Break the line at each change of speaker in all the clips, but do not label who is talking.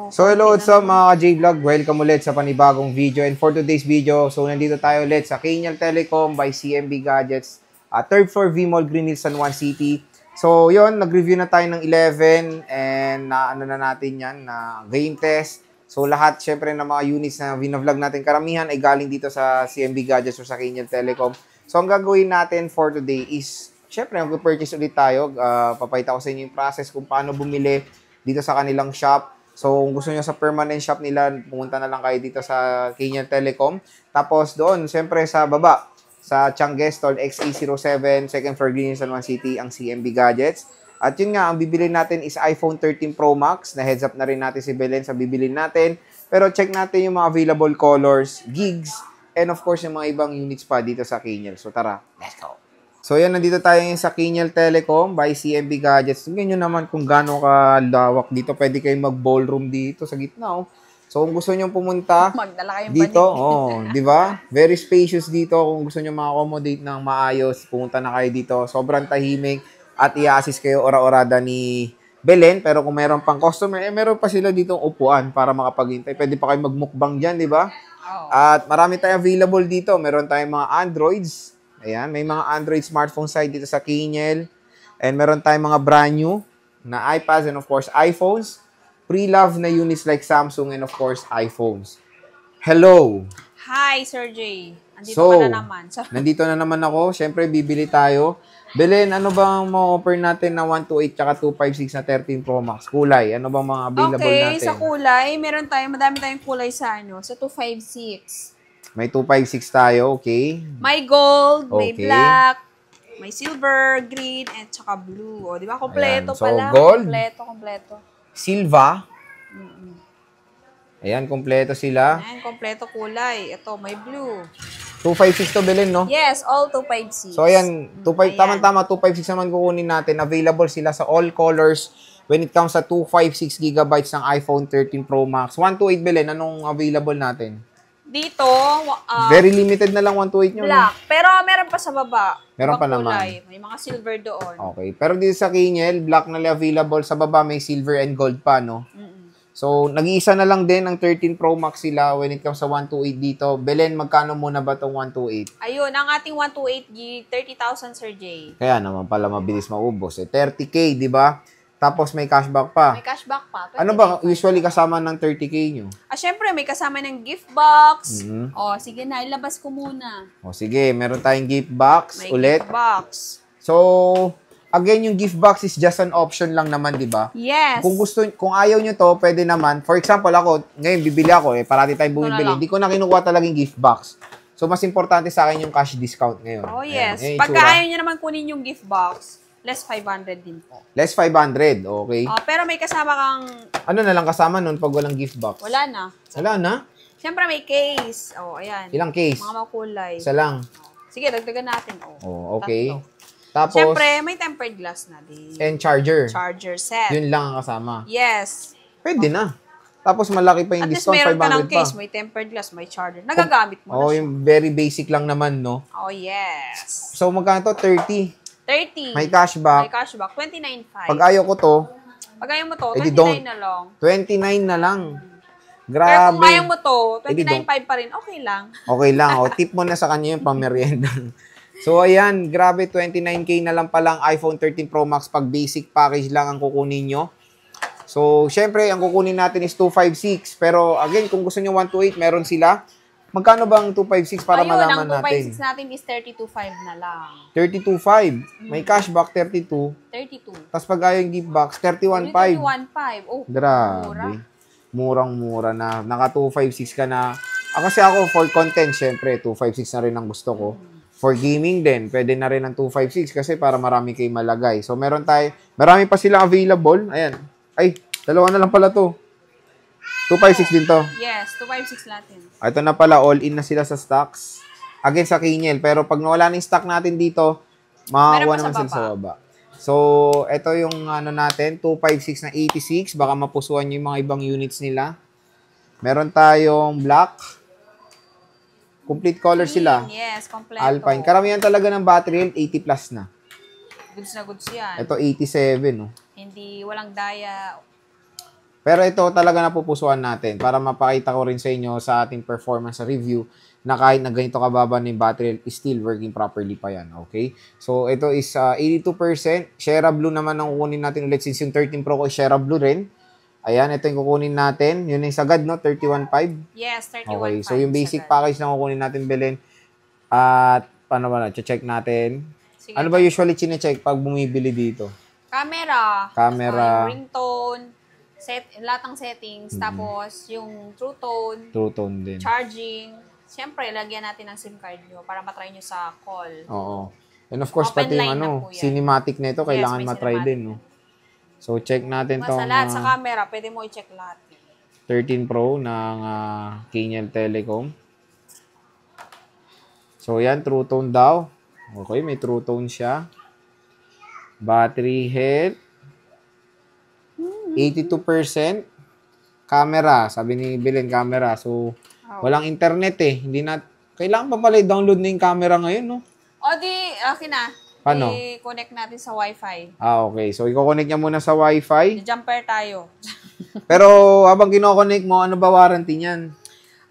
So hello, what's up mga ka-J-Vlog? Welcome ulit sa panibagong video. And for today's video, so nandito tayo ulit sa Kanial Telecom by CMB Gadgets, 3rd floor V-Mall, Green Hills, San Juan City. So yun, nag-review na tayo ng 11 and na natin yan, na game test. So lahat syempre ng mga units na vlog natin, karamihan ay galing dito sa CMB Gadgets o sa Kanial Telecom. So ang gagawin natin for today is, syempre mag-purchase ulit tayo. Papakita ko sa inyo yung process kung paano bumili dito sa kanilang shop. So, kung gusto nyo sa permanent shop nila, pumunta na lang kayo dito sa Kanial Telecom. Tapos doon, siyempre sa baba, sa Changes Store XE07, 2nd floor, Green Hills, San Juan City, ang CMB Gadgets. At yun nga, ang bibili natin is iPhone 13 Pro Max. Na heads up na rin natin si Belen sa bibili natin. Pero check natin yung mga available colors, gigs, and of course, yung mga ibang units pa dito sa Kanial. So, tara, let's go! So, yan, nandito tayo ngayon sa Kanial Telecom by CMB Gadgets. Tingnan nyo naman kung gaano kalawak dito. Pwede kayong mag-ballroom dito sa gitna, oh. So, kung gusto nyo pumunta dito, di ba? Very spacious dito. Kung gusto nyo ma-accommodate ng maayos, pumunta na kayo dito. Sobrang tahimik at i-assist kayo ora-orada ni Belen. Pero kung meron pang customer, meron pa sila ditong upuan para makapaghintay. Pwede pa kayo magmukbang dyan, di ba? At marami tayong available dito. Meron tayong mga Androids. Ayan, may mga Android smartphone side dito sa Kanial. And meron tayong mga brand new na iPads and of course iPhones. Pre-love na units like Samsung and of course iPhones. Hello!
Hi, Sir Jay. Andito ka na naman.
Nandito na naman ako. Siyempre, bibili tayo. Belen, ano bang ma-offer natin na 128 tsaka 256 na 13 Pro Max? Kulay. Ano bang mga available natin?
Okay, sa kulay, madami tayong kulay sa sa 256.
May 256 tayo, okay.
May gold, may black, may silver, green, and tsaka blue. O, di ba? Kompleto
so,
pala.
Gold,
Kompleto.
Silva. Ayan, kompleto sila.
Ayan, kompleto kulay. Ito, may blue.
256 to, Belen, no?
Yes, all 256.
So, ayan, tama-tama, 256 naman kukunin natin. Available sila sa all colors when it comes sa 256 gigabytes ng iPhone 13 Pro Max. 128, Belen, anong available natin?
Dito,
very limited na lang 128 nyo.
Black. No? Pero meron pa sa baba.
Meron pa
kulay.
naman.
May mga silver doon.
Okay. Pero dito sa Kanial, black na available. Sa baba may silver and gold pa, no? So, nag-iisa na lang din ang 13 Pro Max sila when it comes sa 128 dito. Belen, magkano muna ba itong 128?
Ayun, ang ating 128 gig, 30,000, Sir Jay.
Kaya naman pala mabilis maubos. 30K, di ba? Tapos may cashback pa.
May cashback pa.
Ano ba usually kasama ng 30K nyo?
Syempre, may kasama ng gift box. Sige na, ilabas ko muna.
Sige, meron tayong gift box
may
ulit.
Gift box.
So, again, yung gift box is just an option lang naman, di ba?
Yes.
Kung ayaw nyo to, pwede naman. For example, ako, ngayon bibili ako, parati tayong bumibili. Hindi ko na kinukuha talagang gift box. So, mas importante sa akin yung cash discount ngayon.
Oh, yes. Pagka ayaw nyo naman kunin yung gift box, less 500 din po.
Less 500, okay.
Pero may kasama kang...
Ano na lang kasama nun pag walang gift box?
Wala na.
Wala na?
Siyempre may case. Ayan.
Ilang case?
Mga makulay.
Isa lang.
Sige, dagdagan natin.
Okay.
Tatlo.
Tapos...
Siyempre, may tempered glass na din.
And charger.
Charger set.
Yun lang ang kasama.
Yes.
Pwede na. Tapos malaki pa yung discount, 500 pa.
At least meron ka ng case, may tempered glass, may charger. Nagagamit mo na siya.
Yung very basic lang naman, no?
Oh, yes.
So, magkano to? 30.
30.
May cashback.
May cashback. 29.5.
Pag ayaw ko to,
pag ayaw mo to, 29 na lang.
29 na lang. Grabe.
Pero kung ayaw mo to, 29.5 pa rin, okay lang.
Okay lang. Tip mo na sa kanya yung pamerienda. So, ayan. Grabe, 29K na lang palang iPhone 13 Pro Max pag basic package lang ang kukunin nyo. So, syempre, ang kukunin natin is 256. Pero, again, kung gusto nyo 128, meron sila. Magkano bang 256 para malaman natin?
Ayun, ang 256 natin is 32.5 na lang.
32.5. May cashback, 32.
32.
Tapos pag ayaw yung gift box, 31.5.
31.5. Oh,
grabe. Murang-mura na. Naka 256 ka na. Kasi ako, for content, syempre, 256 na rin ang gusto ko. For gaming din, pwede na rin ang 256 kasi para marami kayo malagay. So, marami pa silang available. Ayan. Ay, dalawa na lang pala to. 256 din to.
Yes, 256 natin.
Ito na pala, all-in na sila sa stocks. Again, sa Kanial. Pero pag nawala na yung stock natin dito, makakuha naman sila sa baba. So, ito yung natin, 256 na 86. Baka mapusuan yung mga ibang units nila. Meron tayong black. Complete color sila.
Yes, kompleto.
Alpine. Karamihan talaga ng battery health, 80 plus na.
Goods na goods yan.
Ito, 87, no?
Hindi, walang daya.
Pero ito talaga napupusuan natin para mapakita ko rin sa inyo sa ating performance review na kahit na ganito kababa na yung battery, still working properly pa yan. Okay? So, ito is 82%. Sierra Blue naman ang kukunin natin ulit since yung 13 Pro ko Sierra Blue rin. Ayan, ito yung kukunin natin. Yun yung sagad, no? 31.5.
Yes, 31.5.
Okay, so yung basic package na kukunin natin, Belen. At, paano ba na? Check natin. Sige, ano ba usually chine-check pag bumibili dito?
Camera. Ringtone. Lahat ng settings. Tapos, yung True Tone.
True Tone din.
Charging. Siyempre, lagyan natin ng SIM card nyo para matry nyo sa call.
Oo. And of course,
Open
pati yung cinematic na ito, kailangan matry din, no? So, check natin itong...
Sa lahat, sa camera, pwede mo i-check lahat.
13 Pro ng Kinial Telecom. So, yan, True Tone daw. Okay, may True Tone siya. Battery health. 82%. Camera. Sabi ni Belen, camera. So, walang internet eh. Hindi na... Kailangan pa pala i-download na yung camera ngayon, no?
O di, akin na.
Paano?
I-connect natin sa Wi-Fi.
Okay. So, i-connect niya muna sa Wi-Fi.
Jumper tayo.
Pero, habang kino-connect mo, ano ba warranty niyan?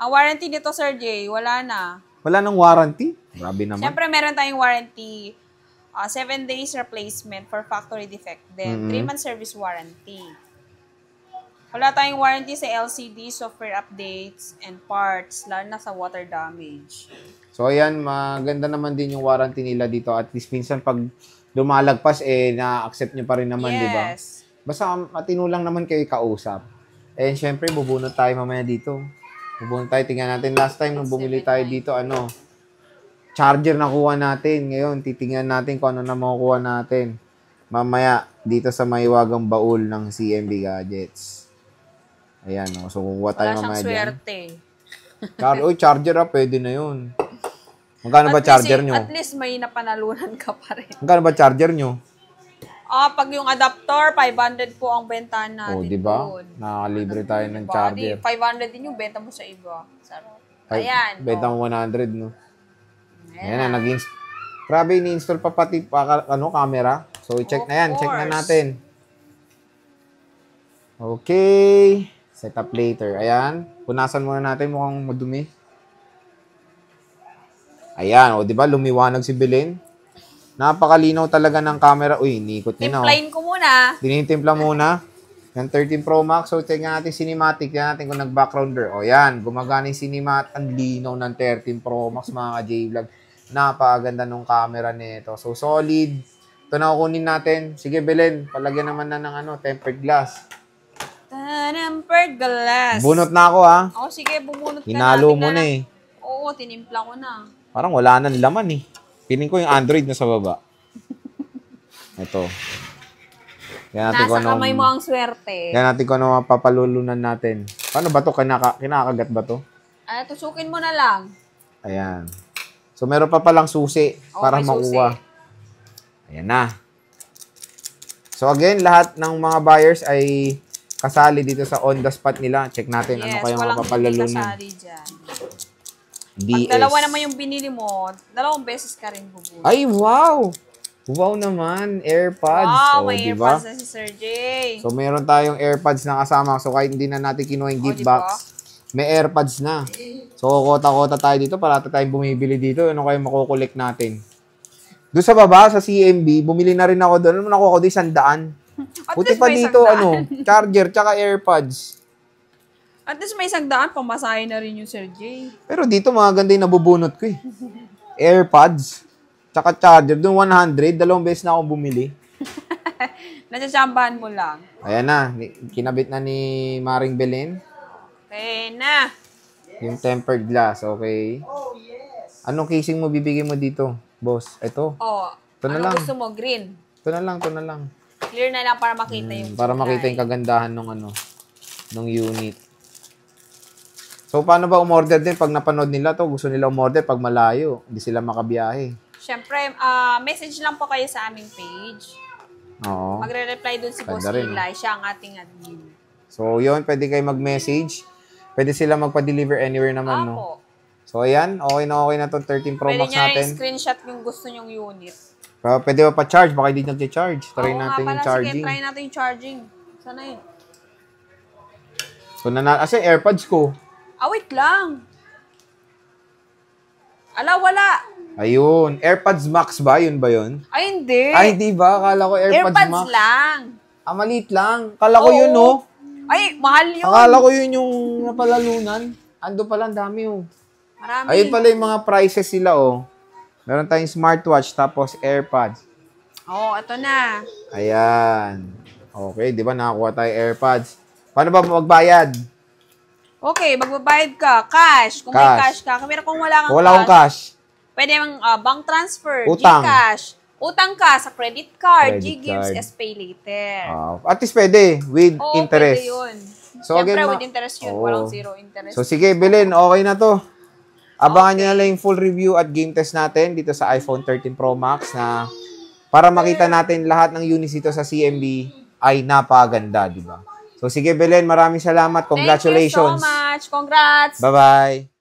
Ang warranty nito, Sir Jay, wala na.
Wala nang warranty? Grabe naman.
Siyempre, meron tayong warranty. 7 days replacement for factory defect. Then, 3 month service warranty. Wala tayong warranty sa LCD, software updates, and parts, lalo na sa water damage.
So, ayan, maganda naman din yung warranty nila dito. At least minsan pag lumalagpas, na-accept nyo pa rin naman, di ba?
Yes.
Basta matino lang naman kayo kausap. And syempre, bubunot tayo mamaya dito. Bubunot tayo, tingnan natin. Last time, nung bumili tayo dito, charger na kuha natin. Ngayon, titingnan natin kung ano na makukuha natin. Mamaya, dito sa Maiwagang Baul ng CMB Gadgets. Ayan, so kukuha tayo mamaya dyan. Wala siyang swerte. Charger pwede na yun. Magkano ba charger nyo?
At least may napanalunan ka pa rin.
Magkano ba charger nyo?
Pag yung adapter, 500 po ang bentahan natin.
Diba? Nakalibre tayo ng charger.
500 din yung benta mo sa iba. Ayan.
Benta mo 100, no? Ayan na, grabe, ini-install pa pati camera. So, i-check na yan. Check na natin. Okay. Set up later. Ayan. Punasan muna natin. Mukhang madumi. Ayan. O, diba? Lumiwanag si Belen. Napakalinaw talaga ng camera. Uy, inikot niya na.
Timplahin ko muna.
Tinitimpla muna. Yung 13 Pro Max. So, tingnan natin cinematic. Tingnan natin kung nag-background blur. O, yan. Gumagana yung cinematic. Ang linaw ng 13 Pro Max, mga J-Vlog. Napakaganda ng camera nito. So, solid. Ito na kukunin natin. Sige, Belen. Palagyan naman na ng tempered glass.
Tempered glass.
Bunot na ako, ha?
Oo, sige. Bumunot ka na.
Hinalo mo na eh.
Oo, tinimpla ko na.
Parang wala nang laman eh. Piling ko yung Android na sa baba. Ito.
Nasa kamay mo ang swerte.
Yan natin kung ano mapapalulunan natin. Paano ba ito? Kinakagat ba ito?
Tusukin mo na lang.
Ayan. So, meron pa palang susi para makuha. Ayan na. So, again, lahat ng mga buyers ay kasali dito sa on the spot nila. Check natin ano kayong mapapalulunan.
Kasali dyan. Pag dalawa naman yung binili mo, 2 beses ka rin bubunot.
Ay, wow! Wow naman, AirPods.
Wow, may diba? AirPods na si Sir Jay.
So, meron tayong AirPods na kasama. So, kahit hindi na natin kinuha yung gift box, may AirPods na. So, kota-kota tayo dito. Parata tayong bumibili dito. Ano kayo makukulik natin? Doon sa baba, sa CMB, bumili na rin ako doon. Ano nakuha ko doon? 100. Buti pa dito, charger, tsaka AirPods.
At least may 100, pamasahe na rin yung Sir Jay.
Pero dito, mga ganda yung nabubunot ko eh. AirPods, tsaka charger. Doon 100, 2 beses na ako bumili.
Nasassambahan mo lang.
Ayan na, kinabit na ni Maring Belen.
Okay na.
Yung tempered glass, okay. Anong casing mo bibigay mo dito, boss? Ito. Ito na lang.
Gusto mo? Green?
Ito na lang.
Clear na lang para makita yung
para makita yung kagandahan ng unit. So, paano ba umorder din pag napanood nila to? Gusto nila umorder pag malayo. Hindi sila makabiyahe.
Siyempre, message lang po kayo sa aming page.
Oo.
Magre-reply dun si Boss Eli. Siya ang ating admin.
So, yun. Pwede kayo mag-message. Pwede sila magpa-deliver anywhere naman, no? So, ayan. Okay na itong 13 Pro Max natin. Pwede
niya screenshot yung gusto nyong unit.
Pwede ba pa-charge? Baka hindi nag-charge. Try natin yung charging.
Sige, try natin yung charging. Sana yun.
So, asa yung AirPods ko?
Wait lang. Wala.
Ayun. AirPods Max ba? Yun ba yun?
Ay, hindi.
Ay, hindi ba? Akala ko AirPods Max.
AirPods lang.
Maliit lang. Akala ko yun, oh.
Ay, mahal yun.
Akala ko yun yung napalalunan. Ando pala, ang dami, oh.
Marami.
Ayun pala yung mga prices sila, oh. Meron tayong smartwatch, tapos AirPods.
Ito na.
Ayan. Okay, di ba nakakuha tayo AirPods? Paano ba magbayad?
Okay, magbabayad ka. Cash. Kung may cash ka. Pero kung wala kang
Kung wala akong cash.
Pwede mang bank transfer,
Utang.
GCash. Utang ka sa credit card,
Credit
G-Gives,
card.
SPay later.
At least pwede, with interest.
Pwede yun.
So,
Siyempre,
again,
with interest yun. Walang zero interest.
So, sige, bilhin. Okay na to. Abangan nyo na lang yung full review at game test natin dito sa iPhone 13 Pro Max na para makita natin lahat ng units dito sa CMB ay napaganda, di ba? So, sige, Belen, maraming salamat. Congratulations.
Thank you so much. Congrats.
Bye-bye.